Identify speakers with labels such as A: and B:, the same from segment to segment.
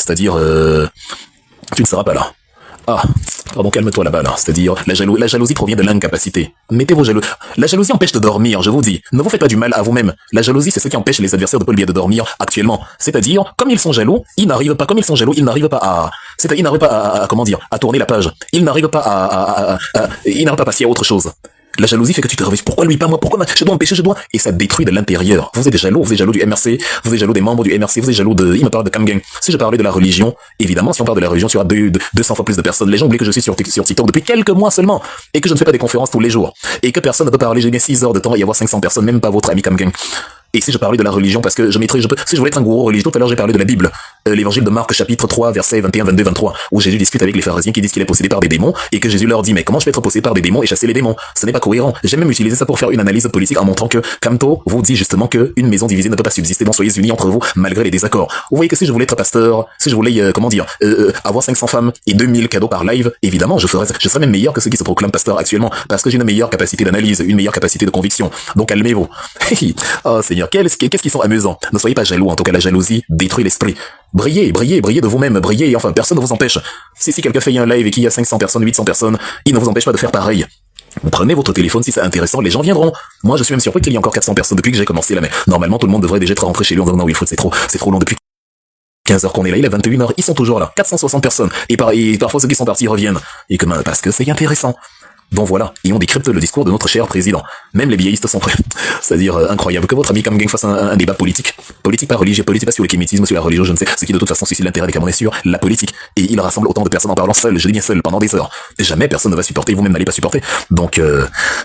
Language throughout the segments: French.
A: C'est-à-dire, tu ne seras pas là. Ah, pardon, calme-toi là-bas, là. C'est-à-dire, la jalousie provient de l'incapacité. Mettez vos jalousies. La jalousie empêche de dormir, je vous dis. Ne vous faites pas du mal à vous-même. La jalousie, c'est ce qui empêche les adversaires de Paul Biya de dormir actuellement. C'est-à-dire, comme ils sont jaloux, ils n'arrivent pas, c'est-à-dire, ils n'arrivent pas comment dire, à tourner la page. Ils n'arrivent pas ils n'arrivent pas à passer à autre chose. La jalousie fait que tu te réveilles. Pourquoi lui, pas moi? Pourquoi moi? Je dois empêcher, je dois. Et ça détruit de l'intérieur. Vous êtes jaloux du MRC, vous êtes jaloux des membres du MRC, vous êtes jaloux de, il me parle de Kamgang. Si je parlais de la religion, évidemment, si on parle de la religion, tu auras 200 fois plus de personnes. Les gens oublient que je suis sur TikTok depuis quelques mois seulement. Et que je ne fais pas des conférences tous les jours. Et que personne ne peut parler, j'ai bien 6 heures de temps et y avoir 500 personnes, même pas votre ami Kamgang. Et si je parlais de la religion, parce que si je voulais être un gourou religieux, tout à l'heure j'ai parlé de la Bible, l'évangile de Marc chapitre 3, versets 21, 22, 23, où Jésus discute avec les pharisiens qui disent qu'il est possédé par des démons, et que Jésus leur dit, mais comment je peux être possédé par des démons et chasser les démons? Ce n'est pas cohérent. J'ai même utilisé ça pour faire une analyse politique en montrant que Kamto vous dit justement que une maison divisée ne peut pas subsister, donc soyez unis entre vous, malgré les désaccords. Vous voyez que si je voulais être pasteur, si je voulais, avoir 500 femmes et 2000 cadeaux par live, évidemment, je serais même meilleur que ceux qui se proclament pasteurs actuellement, parce que j'ai une meilleure capacité d'analyse, une meilleure capacité de conviction. Donc calmez-vous. Oh Seigneur, qu'est-ce qu'ils sont amusants. Ne soyez pas jaloux, en tout cas la jalousie détruit l'esprit. Brillez de vous-même, brillez, enfin personne ne vous empêche. Si quelqu'un fait un live et qu'il y a 500 personnes, 800 personnes, il ne vous empêche pas de faire pareil. Vous prenez votre téléphone, si c'est intéressant, les gens viendront. Moi je suis même surpris qu'il y ait encore 400 personnes depuis que j'ai commencé là, mais normalement tout le monde devrait déjà être rentré chez lui en disant non Wilfred, c'est trop long depuis 15 heures qu'on est là, il est 21 heures, ils sont toujours là, 460 personnes, et parfois ceux qui sont partis reviennent, et parce que c'est intéressant. Donc voilà, et on décrypte le discours de notre cher président. Même les biéistes sont prêts. C'est-à-dire incroyable que votre ami Kamgang fasse un débat politique. Politique pas religieux, politique pas sur le kémétisme, sur la religion, je ne sais. Ce qui de toute façon suscite l'intérêt des Camerounais sur la politique. Et il rassemble autant de personnes en parlant seul, je dis bien seul, pendant des heures. Et jamais personne ne va supporter, vous-même n'allez pas supporter. Donc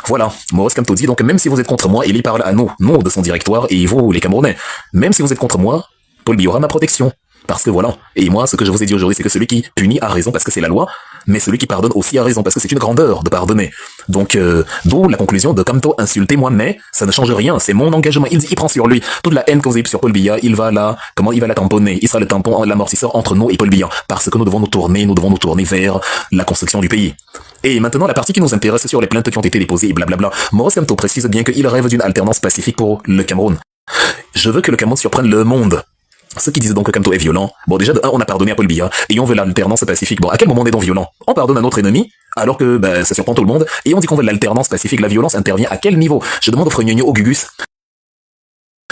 A: voilà, Maurice Kamto dit, donc même si vous êtes contre moi, il parle à nous de son directoire, et vous les Camerounais. Même si vous êtes contre moi, Paul Biya aura ma protection. Parce que voilà, et moi ce que je vous ai dit aujourd'hui c'est que celui qui punit a raison parce que c'est la loi, mais celui qui pardonne aussi a raison parce que c'est une grandeur de pardonner. Donc d'où la conclusion de Kamto, insultez-moi mais ça ne change rien, c'est mon engagement, il prend sur lui toute la haine que vous avez sur Paul Biya, il va la tamponner, il sera le tampon, l'amortisseur entre nous et Paul Biya, parce que nous devons nous tourner vers la construction du pays. Et maintenant, la partie qui nous intéresse sur les plaintes qui ont été déposées et blablabla, Maurice Kamto précise bien qu'il rêve d'une alternance pacifique pour le Cameroun. Je veux que le Cameroun surprenne le monde. Ceux qui disent donc que Kamto est violent, bon déjà de 1 on a pardonné à Paul Biya, et on veut l'alternance pacifique. Bon, à quel moment on est donc violent? On pardonne à notre ennemi, alors que ça surprend tout le monde, et on dit qu'on veut l'alternance pacifique. La violence intervient à quel niveau? Je demande aux Frégnogno, aux Gugus,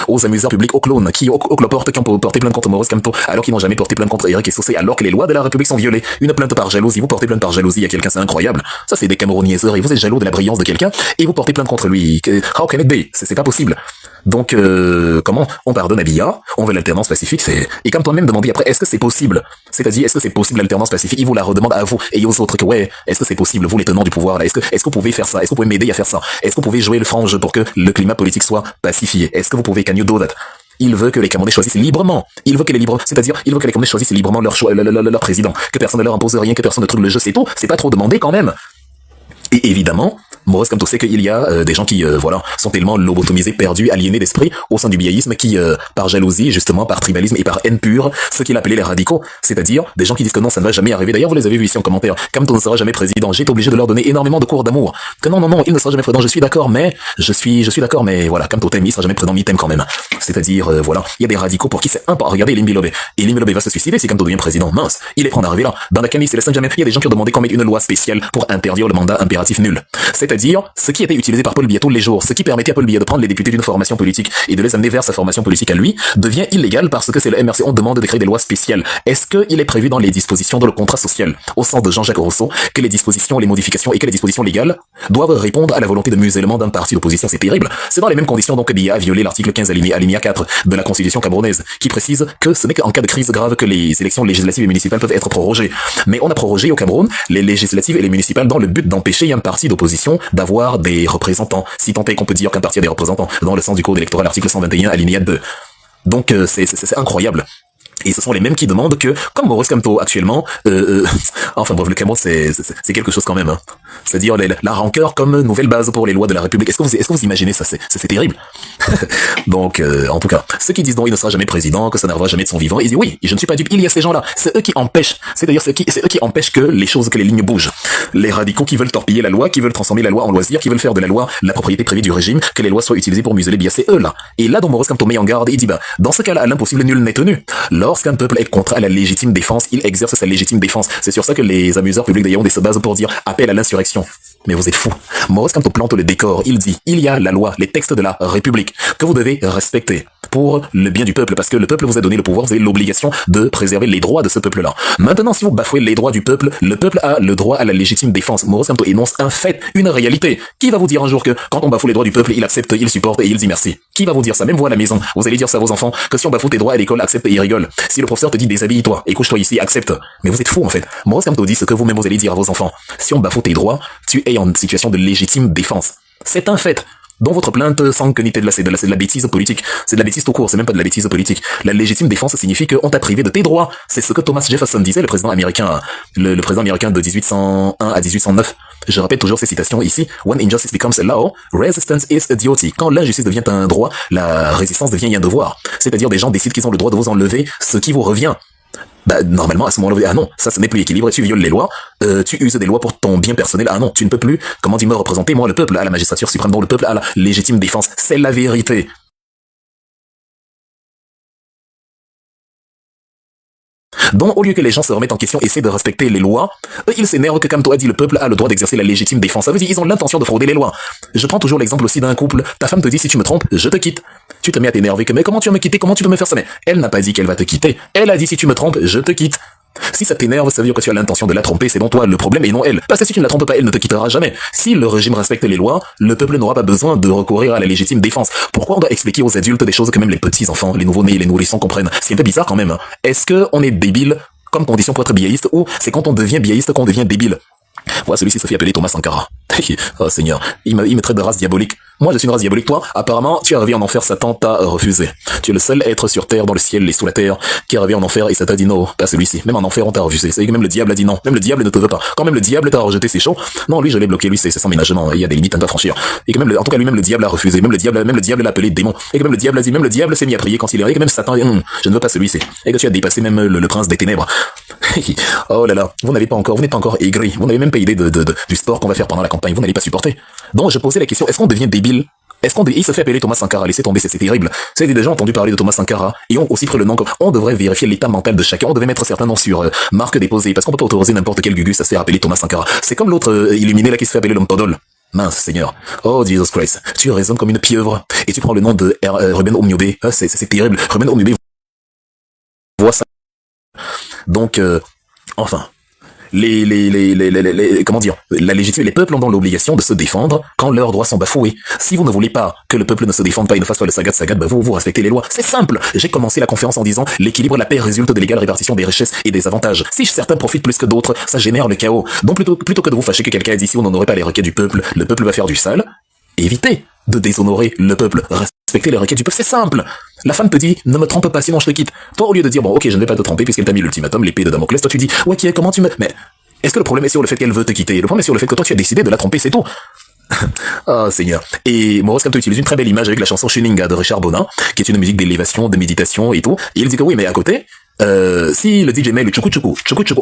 A: aux amuseurs publics, aux clones, aux cloportes qui ont porté plainte contre Maurice Kamto, alors qu'ils n'ont jamais porté plainte contre Eric Essosé, alors que les lois de la République sont violées. Une plainte par jalousie, vous portez plainte par jalousie à quelqu'un, c'est incroyable. Ça c'est des Camerouniaises, et vous êtes jaloux de la brillance de quelqu'un, et vous portez plainte contre lui. How can it be? C'est pas possible. Donc, comment on pardonne à Biya, on veut l'alternance pacifique, et comme toi-même demandez après, est-ce que c'est possible? C'est-à-dire, est-ce que c'est possible l'alternance pacifique? Il vous la redemande à vous, et aux autres que, ouais, est-ce que c'est possible, vous les tenants du pouvoir, là, est-ce que vous pouvez faire ça? Est-ce que vous pouvez m'aider à faire ça? Est-ce que vous pouvez jouer le franc jeu pour que le climat politique soit pacifié? Est-ce que vous pouvez, can you do that? Il veut que les Camerounais choisissent librement. Il veut que les Camerounais choisissent librement leur président. Que personne ne leur impose rien, que personne ne truque le jeu, c'est tout. C'est pas trop demandé quand même. Et évidemment, Maurice Kamto sait qu'il y a des gens qui sont tellement lobotomisés, perdus, aliénés d'esprit au sein du biaïsme qui, par jalousie, justement, par tribalisme et par haine pure, ce qu'il appelait les radicaux, c'est-à-dire des gens qui disent que non, ça ne va jamais arriver. D'ailleurs, vous les avez vus ici en commentaire. Kamto ne sera jamais président. J'ai été obligé de leur donner énormément de cours d'amour. Que non, il ne sera jamais président. Je suis d'accord, mais voilà, Kamto t'aime, il sera jamais président, mais il t'aime quand même. C'est-à-dire, voilà, il y a des radicaux pour qui c'est important. Regardez Elim Bilobe. Elim Bilobe va se suicider si Kamto devient président. Mince, il est prêt à en arriver là. Dans la Camille Célestin jamais. Il y a des gens qui ont demandé qu'on mette une loi spéciale pour interdire le mandat impératif nul. C'est-à-dire, ce qui était utilisé par Paul Biya tous les jours, ce qui permettait à Paul Biya de prendre les députés d'une formation politique et de les amener vers sa formation politique à lui, devient illégal parce que c'est le MRC. On demande de créer des lois spéciales. Est-ce qu'il est prévu dans les dispositions de le contrat social, au sens de Jean-Jacques Rousseau, que les dispositions, les modifications et que les dispositions légales doivent répondre à la volonté de musellement d'un parti d'opposition? C'est terrible. C'est dans les mêmes conditions donc que Biya a violé l'article 15 alinéa 4 de la Constitution camerounaise, qui précise que ce n'est qu'en cas de crise grave que les élections législatives et municipales peuvent être prorogées. Mais on a prorogé au Cameroun les législatives et les municipales dans le but d'empêcher un parti d'opposition d'avoir des représentants, si tant est qu'on peut dire qu'un parti a des représentants, dans le sens du code électoral, article 121, alinéa 2. Donc c'est incroyable. Et ce sont les mêmes qui demandent que, comme Maurice Kamto actuellement, enfin bref, le Cameroun c'est quelque chose quand même. Hein. C'est-à-dire la rancœur comme nouvelle base pour les lois de la République. Est-ce que vous imaginez ça? C'est terrible. Donc, en tout cas, ceux qui disent non, il ne sera jamais président, que ça n'arrivera jamais de son vivant, ils disent oui, je ne suis pas dupe, il y a ces gens-là. C'est eux qui empêchent, c'est-à-dire c'est eux qui empêchent que que les lignes bougent. Les radicaux qui veulent torpiller la loi, qui veulent transformer la loi en loisir, qui veulent faire de la loi la propriété privée du régime, que les lois soient utilisées pour museler, bien c'est eux là. Et là, Don Maurice Kamto met en garde, il dit dans ce cas-là, à l'impossible, nul n'est tenu. Lorsqu'un peuple est contraint à la légitime défense, il exerce sa légitime défense. C'est sur ça que les amuseurs publics d'ailleurs se basent pour dire appel à l'insurrection. Mais vous êtes fous. Maurice Kamto plante le décor. Il dit, il y a la loi, les textes de la République, que vous devez respecter pour le bien du peuple, parce que le peuple vous a donné le pouvoir, vous avez l'obligation de préserver les droits de ce peuple-là. Maintenant, si vous bafouez les droits du peuple, le peuple a le droit à la légitime défense. Maurice Kamto énonce un fait, une réalité. Qui va vous dire un jour que quand on bafoue les droits du peuple, il accepte, il supporte et il dit merci? Qui va vous dire ça? Même vous à la maison, vous allez dire ça à vos enfants, que si on bafoue tes droits à l'école, accepte et il rigole. Si le professeur te dit déshabille-toi et couche-toi ici, accepte. Mais vous êtes fous en fait. Maurice Kamto dit ce que vous-même vous allez dire à vos enfants. Si on bafoue tes droits, tu es en situation de légitime défense. C'est un fait. Dont votre plainte sans que ni de c'est de la bêtise politique. C'est de la bêtise tout court, c'est même pas de la bêtise politique. La légitime défense signifie qu'on t'a privé de tes droits. C'est ce que Thomas Jefferson disait, le président américain, le président américain de 1801 à 1809. Je répète toujours ces citations ici. When injustice becomes a law, resistance is a duty. Quand l'injustice devient un droit, la résistance devient un devoir. C'est-à-dire des gens décident qu'ils ont le droit de vous enlever ce qui vous revient. Normalement, à ce moment-là, ah non, ça, ce n'est plus équilibré, tu violes les lois, tu uses des lois pour ton bien personnel, ah non, tu ne peux plus, comment dis-moi, représenter, moi, le peuple, à la magistrature suprême, dont le peuple a la légitime défense, c'est la vérité. Donc, au lieu que les gens se remettent en question, essaient de respecter les lois, eux, ils s'énervent que, comme toi dit, le peuple a le droit d'exercer la légitime défense. Ça veut dire, ils ont l'intention de frauder les lois. Je prends toujours l'exemple aussi d'un couple. Ta femme te dit, si tu me trompes, je te quitte. Tu te mets à t'énerver que, mais comment tu vas me quitter? Comment tu peux me faire ça? Mais elle n'a pas dit qu'elle va te quitter. Elle a dit, si tu me trompes, je te quitte. Si ça t'énerve, ça veut dire que tu as l'intention de la tromper, c'est donc toi le problème et non elle. Parce que si tu ne la trompes pas, elle ne te quittera jamais. Si le régime respecte les lois, le peuple n'aura pas besoin de recourir à la légitime défense. Pourquoi on doit expliquer aux adultes des choses que même les petits-enfants, les nouveaux-nés, les nourrissons comprennent? C'est un peu bizarre quand même. Est-ce qu'on est débile comme condition pour être biaïste ou c'est quand on devient biaïste qu'on devient débile? Voilà, celui-ci se fait appeler Thomas Sankara. Oh Seigneur, il me traite de race diabolique. Moi, je suis une race diabolique. Toi, apparemment, tu es arrivé en enfer, Satan t'a refusé. Tu es le seul être sur terre, dans le ciel et sous la terre, qui est arrivé en enfer et Satan dit non, pas celui-ci. Même en enfer, on t'a refusé. C'est que même le diable a dit non. Même le diable ne te veut pas. Quand même le diable t'a rejeté, c'est chaud. Non, lui, je l'ai bloqué. Lui, c'est sans ménagement. Il y a des limites à ne pas franchir. Et que même, en tout cas, lui-même, le diable a refusé. Même le diable l'a appelé démon. Et que même le diable a dit, même le diable s'est mis à prier quand il est. Et que même Satan, je ne veux pas celui-ci. Et que tu as dépassé même le prince des ténèbres. Oh là là, vous n'êtes pas encore aigri. Vous n'avez même pas idée du sport qu'on va faire pendant la campagne. Vous n'allez pas supporter. Donc, je posais la question, est-ce qu'on devient débile? Il se fait appeler Thomas Sankara, laissez tomber, c'est terrible. Vous avez déjà entendu parler de Thomas Sankara, et ont aussi pris le nom comme, on devrait vérifier l'état mental de chacun, on devait mettre certains noms sur marque déposée, parce qu'on peut pas autoriser n'importe quel gugus à se faire appeler Thomas Sankara. C'est comme l'autre illuminé là qui se fait appeler l'homme Podol. Mince Seigneur. Oh Jesus Christ. Tu raisonnes comme une pieuvre, et tu prends le nom de Ruben Omniobé. C'est terrible. Ruben Omniobé voit ça. Donc, enfin. Comment dire, la légitimité, les peuples ont donc l'obligation de se défendre quand leurs droits sont bafoués. Si vous ne voulez pas que le peuple ne se défende pas et ne fasse pas le sagat, vous respectez les lois. C'est simple. J'ai commencé la conférence en disant l'équilibre et la paix résulte de l'égale répartition des richesses et des avantages. Si certains profitent plus que d'autres, ça génère le chaos. Donc plutôt que de vous fâcher que quelqu'un ait dit si on n'honorait pas les requêtes du peuple, le peuple va faire du sale, évitez de déshonorer le peuple. Respectez les requêtes du peuple, c'est simple. La femme te dit, ne me trompe pas sinon je te quitte. Toi, au lieu de dire, bon, ok, je ne vais pas te tromper puisqu'elle t'a mis l'ultimatum, l'épée de Damoclès, toi tu dis, ouais, comment tu me... Mais est-ce que le problème est sur le fait qu'elle veut te quitter? Le problème est sur le fait que toi tu as décidé de la tromper, c'est tout. Oh Seigneur. Et Maurice Kamto utilise une très belle image avec la chanson Shuninga de Richard Bonin, qui est une musique d'élévation, de méditation et tout. Et il dit que oui, mais à côté, si le DJ met le tchoukou tchoukou,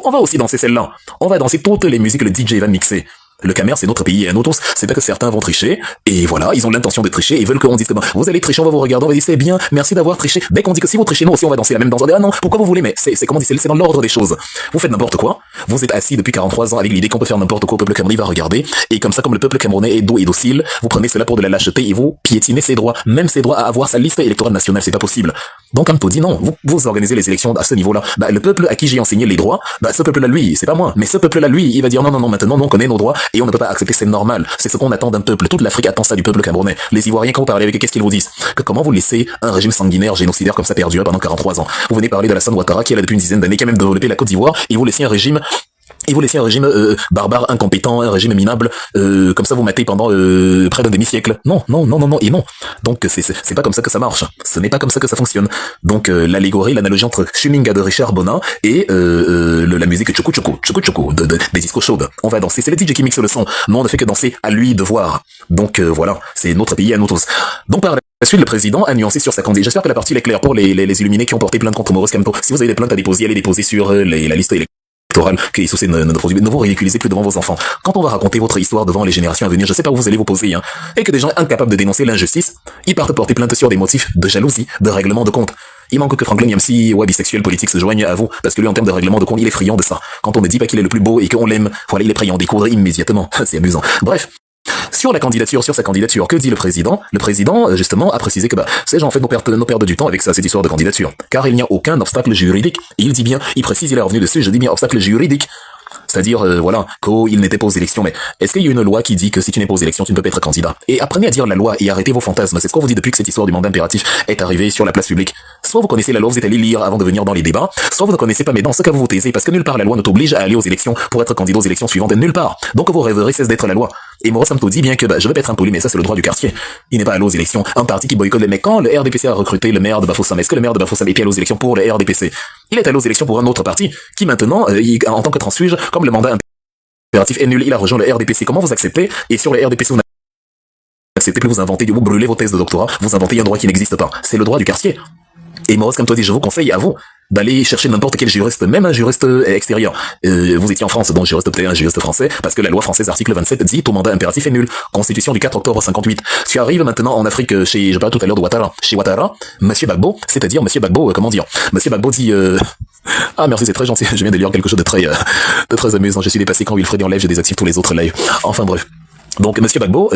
A: on va aussi danser celle-là. On va danser toutes les musiques que le DJ va mixer. Le Camer, c'est notre pays et un autre, c'est pas que certains vont tricher, et voilà, ils ont l'intention de tricher, et ils veulent qu'on dise que vous allez tricher, on va vous regarder, on va dire c'est bien, merci d'avoir triché. Dès qu'on dit que si vous trichez, nous aussi on va danser la même danse, on dit ah non, pourquoi vous voulez, mais c'est comment dire, c'est dans l'ordre des choses. Vous faites n'importe quoi, vous êtes assis depuis 43 ans avec l'idée qu'on peut faire n'importe quoi, le peuple camerounais va regarder, et comme ça, comme le peuple camerounais est doux et docile, vous prenez cela pour de la lâcheté et vous piétinez ses droits, même ses droits à avoir sa liste électorale nationale, c'est pas possible. Donc Kamto dit non, vous organisez les élections à ce niveau-là, le peuple à qui j'ai enseigné les droits, ce peuple-là lui, c'est pas moi, mais ce peuple-là lui, il va dire non, maintenant on connaît nos droits et on ne peut pas accepter, c'est normal, c'est ce qu'on attend d'un peuple, toute l'Afrique attend ça du peuple camerounais. Les Ivoiriens quand vous parlez avec eux, qu'est-ce qu'ils vous disent? Que comment vous laissez un régime sanguinaire, génocidaire comme ça perdurer pendant 43 ans? Vous venez parler de Alassane Ouattara qui est là depuis une dizaine d'années, qui a même développé la Côte d'Ivoire, et vous laissez un régime et vous laissez un régime barbare, incompétent, un régime minable, comme ça vous matez pendant près d'un demi-siècle. Non, non, non, non, non, et non. Donc c'est pas comme ça que ça marche. Ce n'est pas comme ça que ça fonctionne. Donc l'allégorie, l'analogie entre Shuminga de Richard Bonin et la musique Tchoukou Tchoukou, Tchoukou Tchoukou, des discours chaudes. On va danser. C'est le DJ qui mixe le son. Nous on ne fait que danser, à lui de voir. Donc voilà, c'est notre pays à nous tous. Donc par la suite, le président a nuancé sur sa candidature. J'espère que la partie est claire pour les illuminés qui ont porté plainte contre Maurice Kamto. Si vous avez des plaintes à déposer, allez déposer sur la liste électorale qui est censé ne vous ridiculisez plus devant vos enfants. Quand on va raconter votre histoire devant les générations à venir, je sais pas où vous allez vous poser, hein, et que des gens incapables de dénoncer l'injustice, ils partent porter plainte sur des motifs de jalousie, de règlement de compte. Il manque que Franklin Yamsi, ouais, bisexuel politique, se joigne à vous, parce que lui, en termes de règlement de compte, il est friand de ça. Quand on ne dit pas qu'il est le plus beau et qu'on l'aime, voilà, il est prêt à en découdre immédiatement. C'est amusant. Bref. Sur sa candidature, que dit le président? Le président, justement, a précisé que ces gens, en fait, nous perdent du temps avec ça, cette histoire de candidature. Car il n'y a aucun obstacle juridique. Et il dit bien, il précise, il est revenu dessus, je dis bien obstacle juridique. C'est-à-dire, voilà, qu'il n'était pas aux élections. Mais est-ce qu'il y a une loi qui dit que si tu n'es pas aux élections, tu ne peux pas être candidat? Et apprenez à dire la loi et arrêtez vos fantasmes. C'est ce qu'on vous dit depuis que cette histoire du mandat impératif est arrivée sur la place publique. Soit vous connaissez la loi, vous êtes allé lire avant de venir dans les débats, soit vous ne connaissez pas, mais dans ce cas vous vous taisez, parce que nulle part la loi ne t'oblige à aller aux élections pour être candidat aux élections suivantes, nulle part. Donc vos rêveries cessent d'être la loi. Et Maurice Kamto dit bien que, je veux pas être impoli, mais ça c'est le droit du quartier. Il n'est pas allé aux élections. Un parti qui boycotte les mecs. Quand le RDPC a recruté le maire de Bafoussam, est-ce que le maire de Bafoussam était allé aux élections pour le RDPC? Il est allé aux élections pour un autre parti, qui maintenant, en tant que transfuge, comme le mandat impératif est nul, il a rejoint le RDPC. Comment vous acceptez? Et sur le RDPC, vous n'acceptez plus, vous inventez, vous brûlez vos thèses de doctorat, vous inventez un droit qui n'existe pas. C'est le droit du quartier. Et Maurice Kamto dit, je vous conseille à vous d'aller chercher n'importe quel juriste, même un juriste extérieur. Vous étiez en France, donc juriste peut-être un juriste français, parce que la loi française, article 27, dit ton mandat impératif est nul. Constitution du 4 octobre 58. Tu arrives maintenant en Afrique, je parlais tout à l'heure de Ouattara, chez Ouattara, Monsieur Gbagbo, c'est-à-dire Monsieur Gbagbo, comment dire, Monsieur Gbagbo dit, ah merci, c'est très gentil, je viens de lire quelque chose de très amusant, je suis dépassé quand Wilfred est en live, je désactive tous les autres lives. Enfin bref. Donc Monsieur Gbagbo,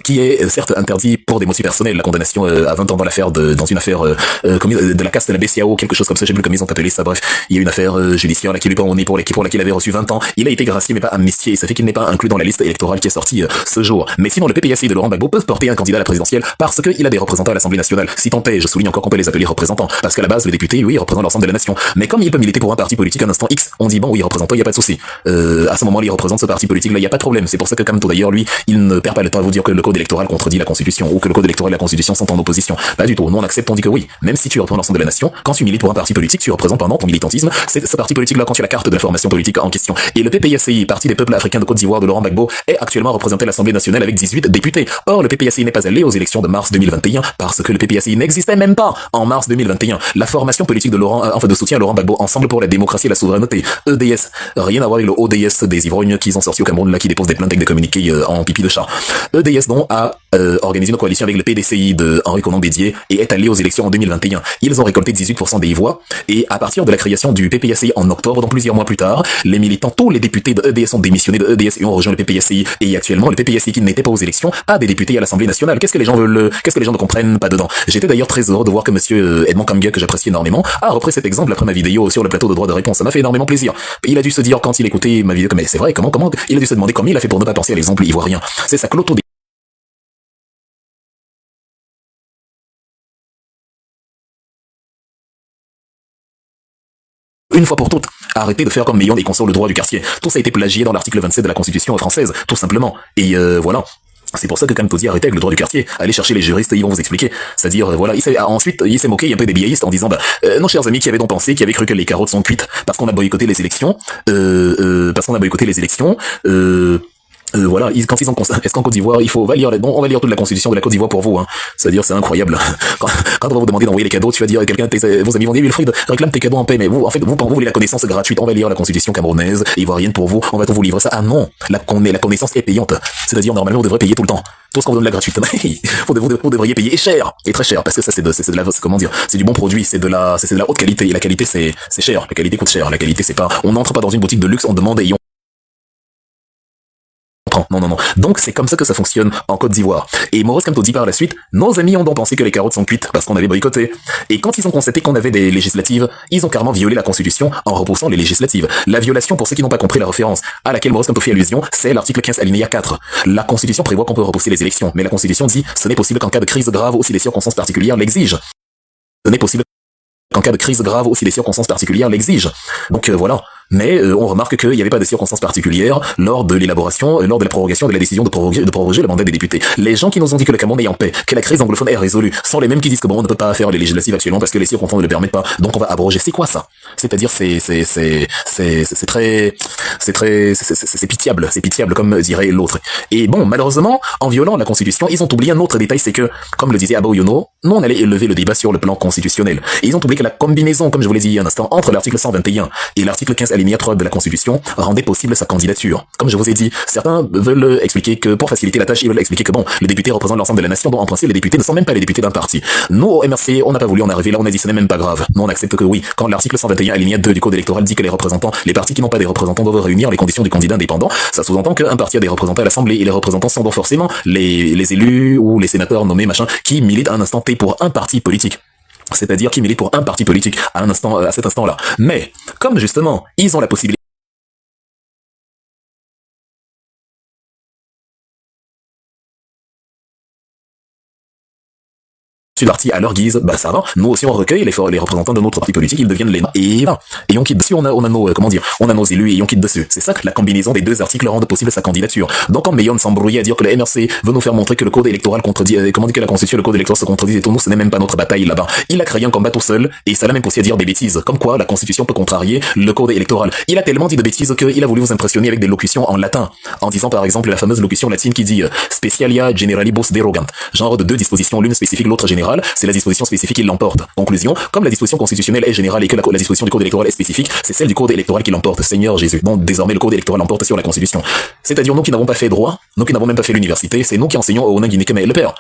A: qui est certes interdit pour des motifs personnels, la condamnation à 20 ans dans l'affaire dans une affaire de la caste de la BCAO, quelque chose comme ça, j'ai plus comment ils ont appelé ça, bref, il y a une affaire judiciaire là qui lui pendait pour laquelle il avait reçu 20 ans, il a été gracié mais pas amnistié, et ça fait qu'il n'est pas inclus dans la liste électorale qui est sortie ce jour. Mais sinon le PPSI de Laurent Gbagbo peut porter un candidat à la présidentielle parce qu'il a des représentants à l'Assemblée nationale. Si tant est, je souligne encore qu'on peut les appeler représentants, parce qu'à la base les députés, oui, représentent l'ensemble de la nation. Mais comme il peut militer pour un parti politique à un instant X, on dit bon oui, représentant, il y a pas de souci. À ce moment il représente ce parti politique là, il y a pas de problème. C'est pour ça que Kamto d'ailleurs lui, il ne perd pas le temps à vous dire que le code électoral contredit la Constitution ou que le code électoral et la Constitution sont en opposition. Pas du tout. Nous on accepte, on dit que oui, même si tu représentes l'ensemble de la nation, quand tu milites pour un parti politique, tu représentes pendant ton militantisme, c'est ce parti politique là quand tu as la carte de la formation politique en question. Et le PPACI, Parti des peuples africains de Côte d'Ivoire de Laurent Gbagbo, est actuellement représenté à l'Assemblée nationale avec 18 députés. Or le PPACI n'est pas allé aux élections de mars 2021 parce que le PPACI n'existait même pas en mars 2021. La formation politique de Laurent, enfin de soutien à Laurent Gbagbo, Ensemble pour la démocratie et la souveraineté, EDS, rien à voir avec le ODS des ivrognes qu'ils ont sorti au Cameroun là qui déposent des plaintes avec des communiqués en pipi de chat. EDS donc a organisé une coalition avec le PDCI de Henri Conan Bédier et est allé aux élections en 2021. Ils ont récolté 18% des voix et à partir de la création du PPACI en octobre, donc plusieurs mois plus tard, les militants, tous les députés de EDS ont démissionné de EDS et ont rejoint le PPACI. Et actuellement, le PPACI qui n'était pas aux élections a des députés à l'Assemblée nationale. Qu'est-ce que les gens veulent, qu'est-ce que les gens ne comprennent pas dedans? J'étais d'ailleurs très heureux de voir que monsieur Edmond Kamga, que j'apprécie énormément, a repris cet exemple après ma vidéo sur le plateau de droit de réponse. Ça m'a fait énormément plaisir. Il a dû se dire quand il écoutait ma vidéo, mais c'est vrai, comment, il a dû se demander comment il a fait pour ne pas penser à l'exemple ivoirien. C'est sa cloto une fois pour toutes, arrêtez de faire comme Meillon et consorts le droit du quartier. Tout ça a été plagié dans l'article 27 de la Constitution française, tout simplement. Et voilà. C'est pour ça que Kamto dit arrêtez avec le droit du quartier, allez chercher les juristes, ils vont vous expliquer. C'est-à-dire, voilà, ensuite, il s'est moqué un peu des biaistes en disant, nos chers amis qui avaient donc pensé, qui avaient cru que les carottes sont cuites parce qu'on a boycotté les élections, voilà, quand ils ont est-ce qu'en Côte d'Ivoire, on va lire toute la constitution de la Côte d'Ivoire pour vous, hein. C'est-à-dire, c'est incroyable. Quand on va vous demander d'envoyer les cadeaux, tu vas dire à quelqu'un, vos amis vont dire, Wilfried, réclame tes cadeaux en paix, mais vous, en fait, vous voulez la connaissance gratuite, on va lire la constitution camerounaise, ivoirienne pour vous, on va vous livrer ça. Ah non, la connaissance est payante. C'est-à-dire, normalement, vous devrez payer tout le temps. Tout ce qu'on vous donne la gratuite. Vous devriez payer cher, et très cher, parce que ça, c'est de la, comment dire, c'est du bon produit, c'est de la haute qualité, et la qualité, c'est cher. La qualité coûte cher. La qualité, c'est pas, on n'entre pas dans une boutique de luxe, on demande et non. Donc c'est comme ça que ça fonctionne en Côte d'Ivoire. Et Maurice Kamto dit par la suite, nos amis ont donc pensé que les carottes sont cuites parce qu'on avait boycotté. Et quand ils ont constaté qu'on avait des législatives, ils ont carrément violé la Constitution en repoussant les législatives. La violation, pour ceux qui n'ont pas compris la référence à laquelle Maurice Kamto fait allusion, c'est l'article 15 alinéa 4. La Constitution prévoit qu'on peut repousser les élections, mais la Constitution dit ce n'est possible qu'en cas de crise grave ou si les circonstances particulières l'exigent. Ce n'est possible qu'en cas de crise grave ou si les circonstances particulières l'exigent. Donc voilà, Mais on remarque qu'il n'y avait pas de circonstances particulières lors de l'élaboration, lors de la prorogation de la décision de proroger le mandat des députés. Les gens qui nous ont dit que le Cameroun est en paix, que la crise anglophone est résolue, sont les mêmes qui disent que bon, on ne peut pas faire les législatives actuellement parce que les circonstances ne le permettent pas, donc on va abroger. C'est quoi ça? C'est-à-dire c'est pitiable comme dirait l'autre. Et bon, malheureusement, en violant la Constitution, ils ont oublié un autre détail, c'est que, comme le disait Abba Yono, nous on allait élever le débat sur le plan constitutionnel. Et ils ont oublié que la combinaison, comme je vous l'ai dit il y a un instant, entre l'article 121 et l'article 15 alinéa 3 de la Constitution rendait possible sa candidature. Comme je vous ai dit, certains veulent expliquer que pour faciliter la tâche, ils veulent expliquer que bon, les députés représentent l'ensemble de la nation, donc en principe les députés ne sont même pas les députés d'un parti. Nous au MRC, on n'a pas voulu en arriver là, on a dit ce n'est même pas grave. Nous on accepte que oui, quand l'article 121 alinéa 2 du code électoral dit que les partis qui n'ont pas des représentants doivent réunir les conditions du candidat indépendant, ça sous-entend qu'un parti a des représentants à l'Assemblée et les représentants sont donc forcément les élus ou les sénateurs nommés machin qui militent à un instant T pour un parti politique. C'est-à-dire qui militent pour un parti politique à cet instant-là. Mais, comme justement, ils ont la possibilité parti à leur guise, bah ça va. Nous aussi on recueille les représentants de notre parti politique, ils deviennent les et là. Et on quitte dessus, on a nos on a nos élus et on quitte dessus. C'est ça que la combinaison des deux articles rend possible sa candidature. Donc quand Mayon s'embrouille à dire que le MRC veut nous faire montrer que le code électoral contredit, comment dire que la Constitution et le code électoral se contredisent et tout, nous ce n'est même pas notre bataille là-bas. Il a créé un combat tout seul et ça l'a même poussé à dire des bêtises. Comme quoi la Constitution peut contrarier le code électoral. Il a tellement dit de bêtises qu'il a voulu vous impressionner avec des locutions en latin, en disant par exemple la fameuse locution latine qui dit Specialia generalibus derogant, genre de deux dispositions, l'une spécifique, l'autre générale. C'est la disposition spécifique qui l'emporte. Conclusion, comme la disposition constitutionnelle est générale et que la disposition du code électoral est spécifique, c'est celle du code électoral qui l'emporte. Seigneur Jésus. Donc désormais le code électoral l'emporte sur la Constitution. C'est-à-dire nous qui n'avons pas fait droit, nous qui n'avons même pas fait l'université, c'est nous qui enseignons au Nangui le père.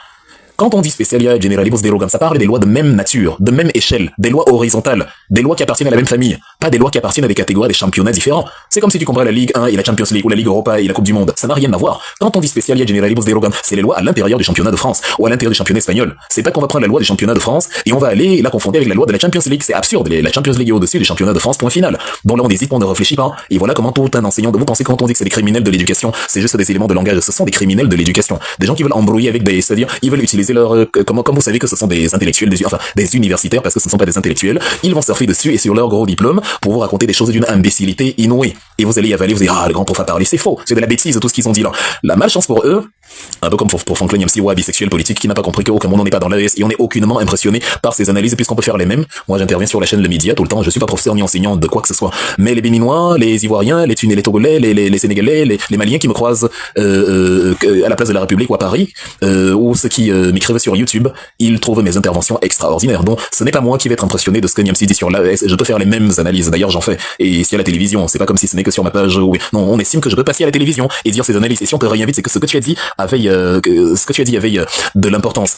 A: Quand on dit Specialia generalibus derogam, ça parle des lois de même nature, de même échelle, des lois horizontales, des lois qui appartiennent à la même famille, pas des lois qui appartiennent à des catégories, des championnats différents. C'est comme si tu comparais la Ligue 1 et la Champions League, ou la Ligue Europa et la Coupe du Monde. Ça n'a rien à voir. Quand on dit Specialia generalibus derogam, c'est les lois à l'intérieur du championnat de France, ou à l'intérieur du championnat espagnol. C'est pas qu'on va prendre la loi du championnat de France et on va aller la confonder avec la loi de la Champions League. C'est absurde. La Champions League est au-dessus du championnat de France, point final. Donc là on hésite, on ne réfléchit pas. Et voilà comment tout un enseignant de vous pensez quand on dit que c'est des criminels de l'éducation, c'est juste des éléments de langage. Ce sont des criminels de l'éducation. Des gens qui veulent embrouiller avec des, c'est-à-dire, ils veulent utiliser leur, comme vous savez que ce sont des intellectuels, des universitaires, parce que ce ne sont pas des intellectuels, ils vont surfer dessus et sur leur gros diplôme pour vous raconter des choses d'une imbécilité inouïe. Et vous allez y avaler, vous allez dire, ah, le grand prof a parlé, c'est faux, c'est de la bêtise, tout ce qu'ils ont dit là. La malchance pour eux, un peu comme pour Franklin MC, ouais, bisexuel politique, qui n'a pas compris qu'au Cameroun on n'est pas dans l'AES et on est aucunement impressionné par ces analyses puisqu'on peut faire les mêmes. Moi j'interviens sur la chaîne Le Média tout le temps, je suis pas professeur ni enseignant de quoi que ce soit. Mais les Béninois, les Ivoiriens, les Tunisiens, les Togolais, les Sénégalais, les Maliens qui me croisent à la place de la République ou à Paris, ou ceux qui m'écrivent sur YouTube, ils trouvent mes interventions extraordinaires. Donc ce n'est pas moi qui vais être impressionné de ce que Niamsi dit sur l'AES, je peux faire les mêmes analyses, d'ailleurs j'en fais. Et si à la télévision, c'est pas comme si ce n'est que sur ma page, oui. Non, on estime que je peux passer à la télévision et dire ces analyses. Et si on te revient vite, c'est que ce que tu as dit avait de l'importance.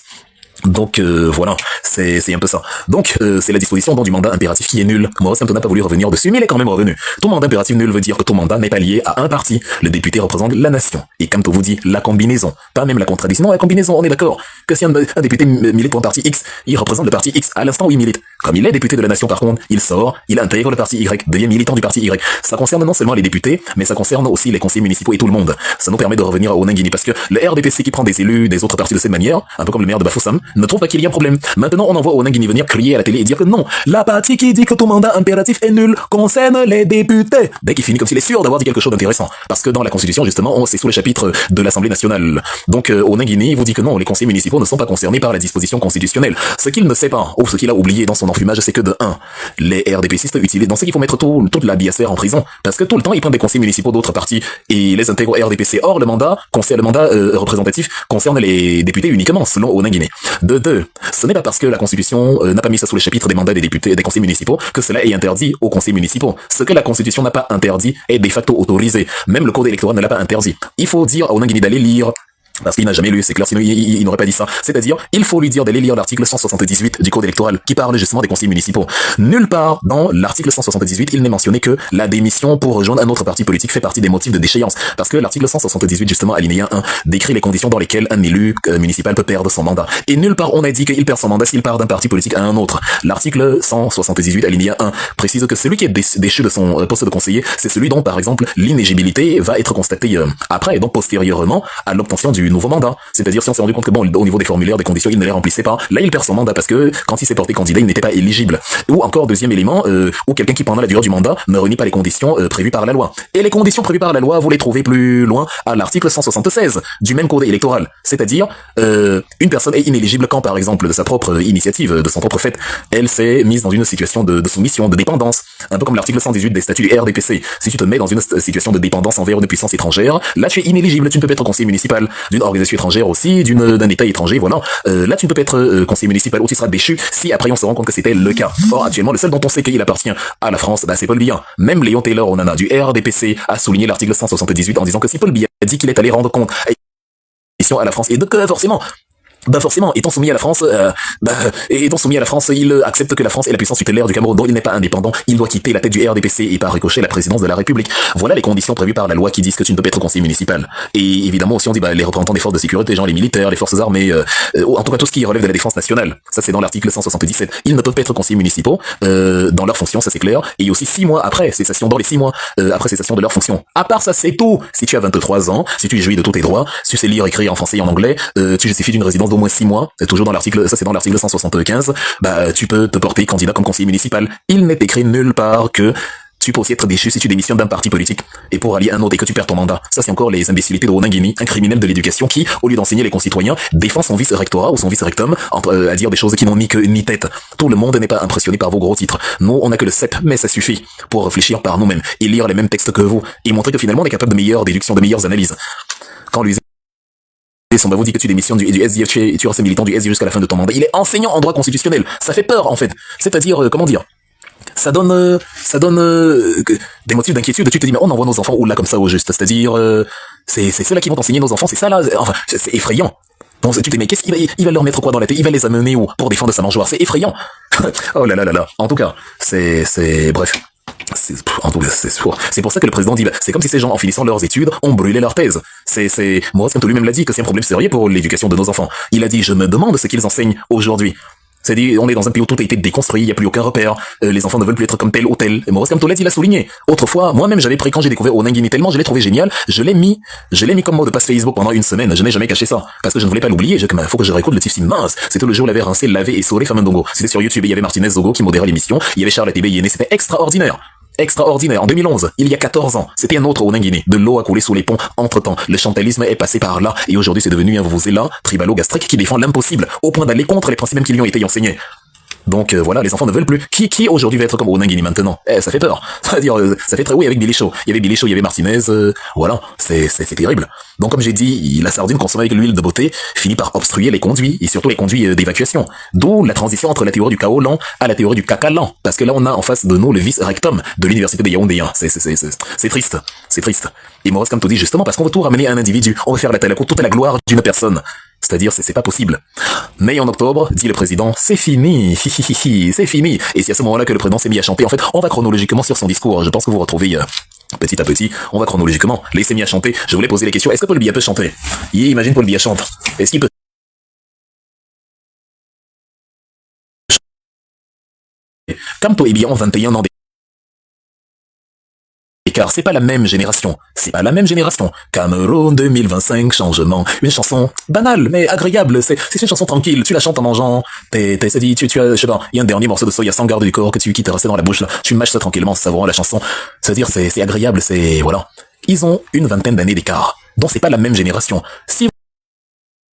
A: Donc voilà, c'est un peu ça. Donc c'est la disposition du mandat impératif qui est nul. Maurice Kamto n'a pas voulu revenir dessus, mais il est quand même revenu. Tout mandat impératif nul veut dire que tout mandat n'est pas lié à un parti. Le député représente la nation. Et Kamto vous dit la combinaison, pas même la contradiction. Non, la combinaison, on est d'accord. Que si un député milite pour un parti X, il représente le parti X à l'instant où il milite. Comme il est député de la nation par contre, il sort, il intègre le parti Y, devient militant du parti Y. Ça concerne non seulement les députés, mais ça concerne aussi les conseillers municipaux et tout le monde. Ça nous permet de revenir au Nangini parce que le RDPC qui prend des élus des autres partis de cette manière, un peu comme le maire de Bafoussam, ne trouve pas qu'il y a un problème. Maintenant, on envoie au Nangini venir crier à la télé et dire que non, la partie qui dit que tout mandat impératif est nul concerne les députés. Dès qu'il finit comme s'il est sûr d'avoir dit quelque chose d'intéressant. Parce que dans la Constitution, justement, c'est sous le chapitre de l'Assemblée nationale. Donc, au Nangini, il vous dit que non, les conseillers municipaux ne sont pas concernés par la disposition constitutionnelle. Ce qu'il ne sait pas, ou ce qu'il a oublié dans son enfumage, c'est que de 1, les RDPcistes utilisent, dans ce qu'il faut mettre toute la biosphère en prison. Parce que tout le temps, ils prennent des conseillers municipaux d'autres partis et les intègrent au RDPC. Or, le mandat représentatif concerne les députés uniquement, selon Onan Guinée. De 2, ce n'est pas parce que la Constitution n'a pas mis ça sous le chapitre des mandats des députés et des conseillers municipaux que cela est interdit aux conseillers municipaux. Ce que la Constitution n'a pas interdit est de facto autorisé. Même le code électoral ne l'a pas interdit. Il faut dire à Onan Guinée d'aller lire, parce qu'il n'a jamais lu, c'est clair, sinon il n'aurait pas dit ça. C'est-à-dire, il faut lui dire d'aller lire l'article 178 du Code électoral, qui parle justement des conseillers municipaux. Nulle part dans l'article 178, il n'est mentionné que la démission pour rejoindre un autre parti politique fait partie des motifs de déchéance. Parce que l'article 178, justement, alinéa 1, décrit les conditions dans lesquelles un élu municipal peut perdre son mandat. Et nulle part on a dit qu'il perd son mandat s'il part d'un parti politique à un autre. L'article 178, alinéa 1, précise que celui qui est déchu de son poste de conseiller, c'est celui dont, par exemple, l'inéligibilité va être constatée après, et donc postérieurement à l'obtention du du nouveau mandat. C'est-à-dire si on s'est rendu compte que bon, au niveau des formulaires, des conditions, il ne les remplissait pas, là il perd son mandat parce que quand il s'est porté candidat, il n'était pas éligible. Ou encore deuxième élément, ou quelqu'un qui pendant la durée du mandat ne réunit pas les conditions prévues par la loi. Et les conditions prévues par la loi, vous les trouvez plus loin à l'article 176 du même code électoral. C'est-à-dire, une personne est inéligible quand, par exemple, de sa propre initiative, de son propre fait, elle s'est mise dans une situation de soumission, de dépendance. Un peu comme l'article 118 des statuts du RDPC. Si tu te mets dans une situation de dépendance envers une puissance étrangère, là tu es inéligible, tu ne peux pas être conseiller municipal d'une organisation étrangère aussi, d'un état étranger, voilà. Là tu ne peux pas être conseiller municipal ou tu seras déchu si après on se rend compte que c'était le cas. Or actuellement, le seul dont on sait qu'il appartient à la France, bah, c'est Paul Biya. Même Léon Taylor Onana du RDPC a souligné l'article 178 en disant que si Paul Biya dit qu'il est allé rendre compte à la France et donc forcément, étant soumis à la France, il accepte que la France est la puissance tutélaire du Cameroun, dont il n'est pas indépendant, il doit quitter la tête du RDPC et par ricochet la présidence de la République. Voilà les conditions prévues par la loi qui disent que tu ne peux pas être conseiller municipal. Et évidemment aussi on dit les représentants des forces de sécurité, genre les militaires, les forces armées, en tout cas tout ce qui relève de la défense nationale. Ça c'est dans l'article 177. Ils ne peuvent pas être conseillers municipaux dans leurs fonctions, ça c'est clair. Et aussi 6 mois après cessation, dans les 6 mois après cessation de leur fonction. À part ça c'est tout. Si tu as 23 ans, si tu es jouis de tous tes droits, si tu sais lire, écrire en français et en anglais, tu justifies d'une résidence d'au moins 6 mois. Toujours dans l'article, ça c'est dans l'article 175, bah tu peux te porter candidat comme conseiller municipal. Il n'est écrit nulle part que tu peux aussi être déchu si tu démissionnes d'un parti politique et pour allier un autre et que tu perds ton mandat. Ça c'est encore les imbécilités de Ronan Guény, un criminel de l'éducation qui, au lieu d'enseigner les concitoyens, défend son vice-rectorat ou son vice-rectum à dire des choses qui n'ont ni queue ni tête. Tout le monde n'est pas impressionné par vos gros titres. Nous, on n'a que le CEP, mais ça suffit pour réfléchir par nous-mêmes et lire les mêmes textes que vous et montrer que finalement on est capable de meilleures déductions, de meilleures analyses. Quand lui on vous dit que tu démissionnes du SDF et tu restes militant du SDF jusqu'à la fin de ton mandat. Il est enseignant en droit constitutionnel. Ça fait peur, en fait. C'est-à-dire, comment dire, ça donne des motifs d'inquiétude. Tu te dis, mais on envoie nos enfants où là, comme ça, au juste. C'est-à-dire, c'est ceux-là qui vont enseigner nos enfants. C'est ça, là. Enfin, c'est effrayant. Donc, tu te dis, mais qu'est-ce qu'il va, il va leur mettre quoi dans la tête? Il va les amener où? Pour défendre sa mangeoire. C'est effrayant. Oh là là là là. En tout cas, bref. En tout cas, c'est pour ça que le président dit, c'est comme si ces gens, en finissant leurs études, ont brûlé leur thèse. Maurice Kamto lui-même l'a dit que c'est un problème sérieux pour l'éducation de nos enfants. Il a dit, je me demande ce qu'ils enseignent aujourd'hui. C'est-à-dire, on est dans un pays où tout a été déconstruit, il n'y a plus aucun repère, les enfants ne veulent plus être comme tel ou tel. Et Maurice Kamto il a souligné. Autrefois, moi-même, j'avais pris quand j'ai découvert Ronan Guény tellement, je l'ai trouvé génial, je l'ai mis comme mot de passe Facebook pendant une semaine, je n'ai jamais caché ça. Parce que je ne voulais pas l'oublier, faut que je réécoute le type si mince. C'était le jour où il avait rincé, lavé et sauré Famandongo. C'était sur YouTube, il y avait Martinez Zogo qui modérait l'émission, il y avait Charles Tébé Yéné, c'était extraordinaire. Extraordinaire. En 2011, il y a 14 ans, c'était un autre Ronan Guény. De l'eau a coulé sous les ponts. Entre-temps, le chantalisme est passé par là et aujourd'hui c'est devenu un vuvuzela tribalo-gastrique qui défend l'impossible au point d'aller contre les principes même qui lui ont été enseignés. Donc voilà, les enfants ne veulent plus. Qui aujourd'hui va être comme Ronan Guény maintenant? Ça fait peur. C'est-à-dire, ça fait très oui avec Billy Shaw. Il y avait Billy Shaw, il y avait Martinez. Voilà, c'est terrible. Donc comme j'ai dit, la sardine consommée avec l'huile de beauté finit par obstruer les conduits et surtout les conduits d'évacuation. D'où la transition entre la théorie du chaos lent à la théorie du caca lent. Parce que là on a en face de nous le vice-rectum de l'université de Yaoundé. C'est triste, c'est triste. Et Maurice Kamto dit justement parce qu'on veut tout ramener à un individu, on veut faire toute la gloire d'une personne. C'est-à-dire, c'est pas possible. Mais en octobre, dit le président, c'est fini, c'est fini. Et c'est à ce moment-là que le président s'est mis à chanter. En fait, on va chronologiquement sur son discours. Je pense que vous retrouvez petit à petit. On va chronologiquement. Là, il s'est mis à chanter. Je voulais poser la question, est-ce que Paul Biya peut chanter? Imagine Paul Biya chante. Est-ce qu'il peut Kamto et Biya ont 21 ans car c'est pas la même génération. C'est pas la même génération. Cameroun 2025, changement. Une chanson banale, mais agréable. C'est une chanson tranquille. Tu la chantes en mangeant. Tu as, je sais pas, il y a un dernier morceau de soya sans garde du corps qui te restait dans la bouche, là. Tu mâches ça tranquillement, en savourant la chanson. C'est-à-dire, c'est agréable, voilà. Ils ont une vingtaine d'années d'écart. Donc c'est pas la même génération. Si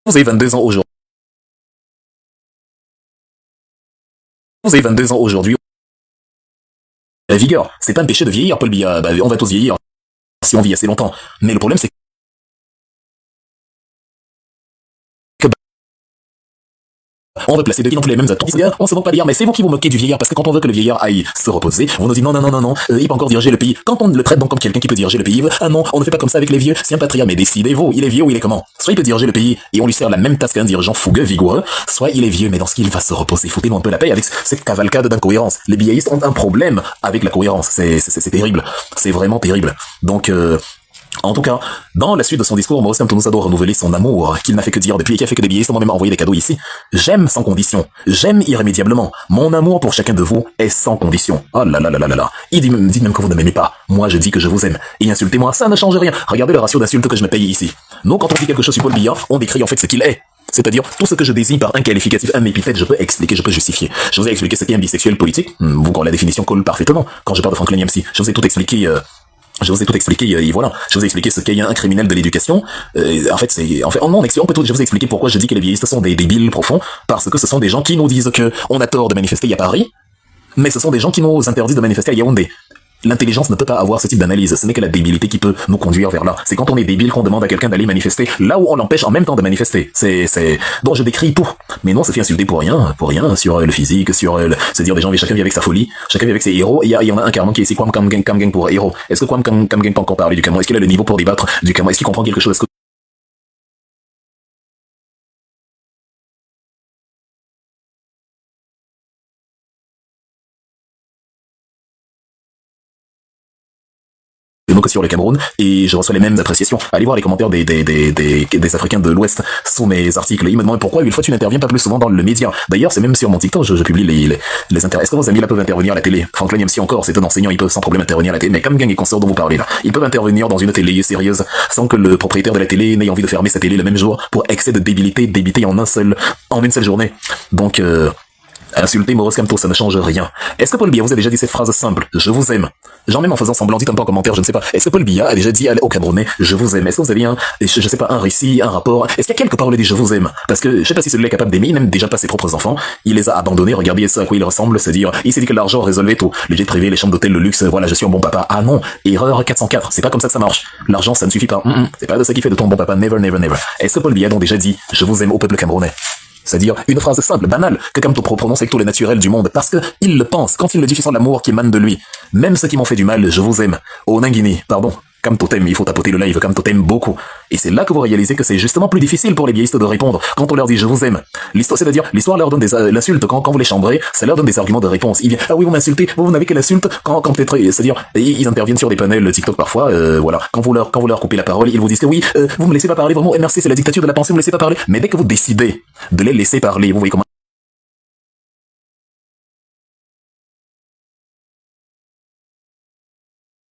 A: vous avez 22 ans aujourd'hui, la vigueur, c'est pas un péché de vieillir, Paul Biya. On va tous vieillir si on vit assez longtemps. Mais le problème, c'est que on veut placer deux qui n'ont plus les mêmes attentes. On se moque pas dire, mais c'est vous qui vous moquez du vieillard, parce que quand on veut que le vieillard aille se reposer, on nous dit non, il peut encore diriger le pays. Quand on le traite donc comme quelqu'un qui peut diriger le pays, ah non, on ne fait pas comme ça avec les vieux, c'est un patria, mais décidez-vous, il est vieux ou il est comment? Soit il peut diriger le pays, et on lui sert la même tasse qu'un dirigeant fougueux, vigoureux, soit il est vieux, mais dans ce qu'il va se reposer, foutez-nous un peu la paix avec cette cavalcade d'incohérence. Les biaïstes ont un problème avec la cohérence, c'est terrible, c'est vraiment terrible. Donc, en tout cas, dans la suite de son discours, Maurice Kamto nous a renouvelé son amour, qu'il n'a fait que dire depuis et qui a fait que des billets sont moi-même envoyé des cadeaux ici. J'aime sans condition. J'aime irrémédiablement. Mon amour pour chacun de vous est sans condition. Oh là là là là là là. Il dit même que vous ne m'aimez pas. Moi, je dis que je vous aime. Et insultez-moi, ça ne change rien. Regardez le ratio d'insultes que je me paye ici. Nous, quand on dit quelque chose sur Paul Biya, on décrit en fait ce qu'il est. C'est-à-dire, tout ce que je désigne par un qualificatif, un épithète, je peux expliquer, je peux justifier. Je vous ai expliqué ce qu'est un bisexuel politique. Vous, quand la définition colle parfaitement. Quand je parle de Franklin Yamsi, je vous ai tout expliqué, et voilà. Je vous ai expliqué ce qu'est un criminel de l'éducation. Je vous ai expliqué pourquoi je dis que les biéistes sont des débiles profonds, parce que ce sont des gens qui nous disent que on a tort de manifester à Paris, mais ce sont des gens qui nous interdisent de manifester à Yaoundé. L'intelligence ne peut pas avoir ce type d'analyse, ce n'est que la débilité qui peut nous conduire vers là. C'est quand on est débile qu'on demande à quelqu'un d'aller manifester, là où on l'empêche en même temps de manifester. Bon, je décris tout. Mais non, ça fait insulter pour rien, sur le physique, c'est-à-dire des gens, chacun vit avec sa folie, chacun vit avec ses héros, il y en a un carrément qui est ici, Kwame Kamgang pour héros. Est-ce que Kwame Kamgang peut encore parler du Cameroun? Est-ce qu'il a le niveau pour débattre du Cameroun? Est-ce qu'il comprend quelque chose? Que sur le Cameroun, et je reçois les mêmes appréciations. Allez voir les commentaires des Africains de l'Ouest sous mes articles. Ils me demandent pourquoi une fois tu n'interviens pas plus souvent dans le média. D'ailleurs, c'est même sur mon TikTok, je publie les intérêts. Est-ce que vos amis là peuvent intervenir à la télé? Franklin Yamsi encore, c'est un enseignant, il peut sans problème intervenir à la télé, mais comme gang et consorts dont vous parlez là, ils peuvent intervenir dans une télé sérieuse sans que le propriétaire de la télé n'ait envie de fermer sa télé le même jour pour excès de débilité débité en une seule journée. Donc, insulter Maurice Kamto, ça ne change rien. Est-ce que Paul Biya vous a déjà dit cette phrase simple? Je vous aime. Genre même en faisant semblant, dites un peu en commentaire, je ne sais pas. Est-ce que Paul Biya a déjà dit au Camerounais, je vous aime? Est-ce que vous avez je sais pas, un récit, un rapport? Est-ce qu'il y a quelque part où il dit je vous aime? Parce que je sais pas si celui-là est capable d'aimer, il n'aime déjà pas ses propres enfants. Il les a abandonnés, regardez à quoi il ressemble, c'est-à-dire, il s'est dit que l'argent résolvait tout. Les jets privés, les chambres d'hôtel, le luxe, voilà, je suis un bon papa. Ah non, erreur 404. C'est pas comme ça que ça marche. L'argent, ça ne suffit pas. C'est pas de ça qui fait de ton bon papa. Never, never, never. Est-ce que Paul Biya a donc déjà dit, je vous aime au peuple camerounais? C'est-à-dire une phrase simple, banale, que Kamto prononce avec tout le naturel du monde, parce que il le pense, quand il le dit, tu sens l'amour qui émane de lui. Même ceux qui m'ont fait du mal, je vous aime. Oh Nangini, pardon, Kamto t'aime, il faut tapoter le live, Kamto t'aime beaucoup. Et c'est là que vous réalisez que c'est justement plus difficile pour les biéistes de répondre quand on leur dit je vous aime. L'histoire, c'est-à-dire, l'histoire leur donne l'insulte quand vous les chambrez, ça leur donne des arguments de réponse. Ils viennent, ah oui, vous m'insultez, vous n'avez que l'insulte quand peut-être, c'est-à-dire, ils interviennent sur des panels TikTok parfois, voilà. Quand vous leur coupez la parole, ils vous disent que oui, vous me laissez pas parler, vraiment, merci, c'est la dictature de la pensée, vous me laissez pas parler. Mais dès que vous décidez de les laisser parler, vous voyez comment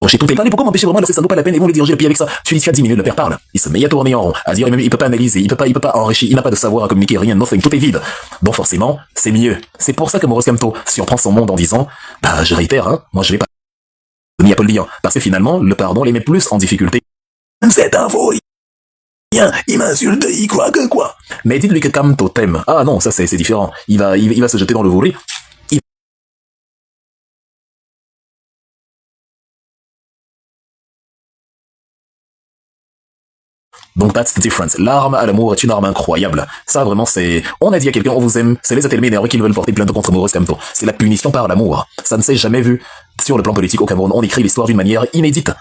A: chez tout est pourquoi m'empêcher vraiment là, ça ne vaut pas la peine, ils vont les diriger le pied avec ça. Tu dis, 10 minutes, le père parle. Il se met à tourner en rond, à dire, il peut pas analyser, il peut pas enrichir, il n'a pas de savoir à communiquer, rien, nothing, tout est vide. Donc forcément, c'est mieux. C'est pour ça que Maurice Kamto surprend son monde en disant, bah, je réitère, moi je vais pas ni à Paul Biya. Parce que finalement, le pardon les met plus en difficulté. C'est un faux, il m'insulte, il croit que quoi. Mais dites-lui que Kamto t'aime. Ah non, ça c'est différent. Il va se jeter dans le volet. Donc that's the difference. L'arme à l'amour est une arme incroyable. Ça vraiment c'est... On a dit à quelqu'un on vous aime, c'est les ateliers énervés qui veulent porter plainte contre Maurice Kamto. C'est la punition par l'amour. Ça ne s'est jamais vu sur le plan politique au Cameroun. On écrit l'histoire d'une manière inédite.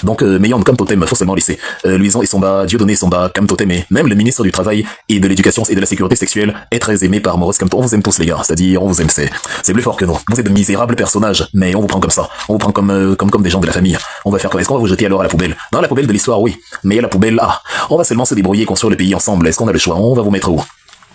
A: Donc, Meyon, Kamto t'aime, forcément laissé. Luison et Somba, Dieudonné Somba, Kamto t'aime. Même le ministre du Travail et de l'Éducation et de la Sécurité sexuelle est très aimé par Maurice Kamto. On vous aime tous les gars, c'est-à-dire on vous aime, c'est plus fort que nous. Vous êtes de misérables personnages, mais on vous prend comme ça. On vous prend comme des gens de la famille. On va faire comme, est-ce qu'on va vous jeter alors à la poubelle? Dans la poubelle de l'histoire, oui. Mais à la poubelle, on va seulement se débrouiller, construire le pays ensemble. Est-ce qu'on a le choix? On va vous mettre où?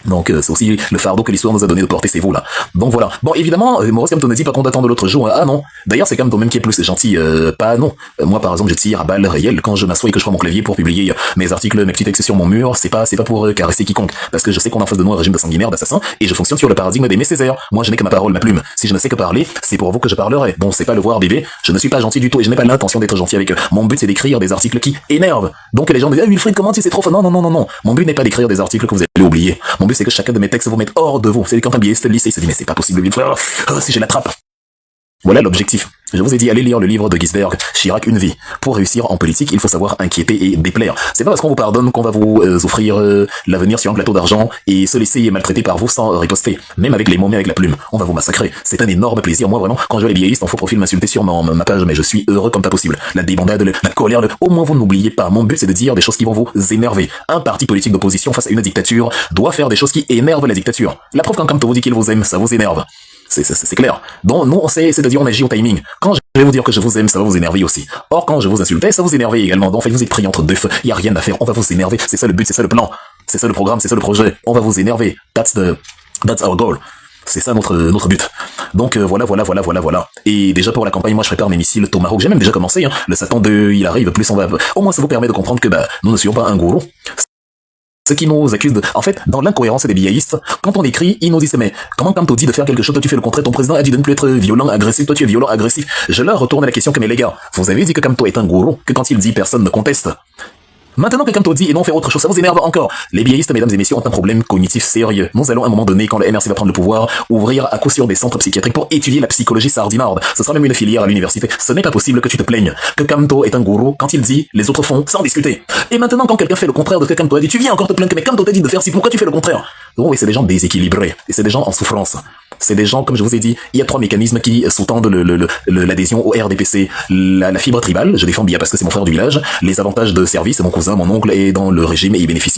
A: Donc c'est aussi le fardeau que l'histoire nous a donné de porter, c'est vous là. Donc voilà. Bon évidemment, Maurice Kamto ne dit pas qu'on attend de l'autre jour. Ah non. D'ailleurs c'est Kamto même qui est plus gentil. Pas non. Moi par exemple je tire à balles réelles quand je m'assois et que je prends mon clavier pour publier mes articles, mes petits textes sur mon mur. C'est pas pour caresser quiconque. Parce que je sais qu'on a en face de moi un régime de sanguinaire, d'assassins, et je fonctionne sur le paradigme d'Aimé Césaire. Moi je n'ai que ma parole, ma plume. Si je ne sais que parler, c'est pour vous que je parlerai. Bon c'est pas le voir bébé. Je ne suis pas gentil du tout et je n'ai pas l'intention d'être gentil avec eux. Mon but c'est d'écrire des articles qui énervent. Donc les gens me disent ah Wilfried comment tu sais trop fort. Non non non non non. Mon but n'est pas d'écrire des articles que vous allez oublier. Mon but c'est que chacun de mes textes vous mettre hors de vous. C'est quand un biaisiste lit, il se dit mais c'est pas possible, si je l'attrape. Voilà l'objectif. Je vous ai dit, allez lire le livre de Gisberg, Chirac, Une vie. Pour réussir en politique, il faut savoir inquiéter et déplaire. C'est pas parce qu'on vous pardonne qu'on va vous offrir l'avenir sur un plateau d'argent et se laisser maltraiter par vous sans riposter. Même avec les mots, mais avec la plume, on va vous massacrer. C'est un énorme plaisir. Moi, vraiment, quand je vois les biaistes en faux profil m'insulter sur ma page, mais je suis heureux comme pas possible. La débandade, la colère, au moins vous n'oubliez pas. Mon but, c'est de dire des choses qui vont vous énerver. Un parti politique d'opposition face à une dictature doit faire des choses qui énervent la dictature. La preuve, quand Kamto vous dit qu'il vous aime, ça vous énerve. C'est clair. Donc, nous, on sait, c'est-à-dire, on agit au timing. Quand je vais vous dire que je vous aime, ça va vous énerver aussi. Or, quand je vous insultais, ça vous énervait également. Donc, en fait, vous êtes pris entre deux feux. Il y a rien à faire. On va vous énerver. C'est ça le but, c'est ça le plan. C'est ça le programme, c'est ça le projet. On va vous énerver. That's our goal. C'est ça notre but. Donc voilà. Et déjà pour la campagne, moi je prépare mes missiles Tomahawk. J'ai même déjà commencé. Hein. Le Satan 2, il arrive. Plus on va. Au moins ça vous permet de comprendre que nous ne suivons pas un gourou. Ce qui nous accuse de... En fait, dans l'incohérence des biaïstes, quand on écrit, ils nous disent, mais comment quand on dit de faire quelque chose, toi tu fais le contraire, ton président a dit de ne plus être violent, agressif, toi tu es violent, agressif. Je leur retourne la question que, mais les gars, vous avez dit que Kamto est un gourou, que quand il dit, personne ne conteste. Maintenant que Kamto dit et non faire autre chose, ça vous énerve encore. Les biaïstes, mesdames et messieurs, ont un problème cognitif sérieux. Nous allons à un moment donné, quand le MRC va prendre le pouvoir, ouvrir à coup sûr des centres psychiatriques pour étudier la psychologie sardinarde. Ce sera même une filière à l'université. Ce n'est pas possible que tu te plaignes que Kamto est un gourou. Quand il dit, les autres font sans discuter. Et maintenant, quand quelqu'un fait le contraire de ce que Kamto a dit, tu viens encore te plaindre que mais Kamto t'a dit de faire si, pourquoi tu fais le contraire? Oh oui, c'est des gens déséquilibrés. Et c'est des gens en souffrance. C'est des gens, comme je vous ai dit, il y a 3 mécanismes qui sous-tendent l'adhésion au RDPC. La fibre tribale, je défends Bia parce que c'est mon frère du village. Les avantages de service, mon cousin, mon oncle est dans le régime et il bénéficie de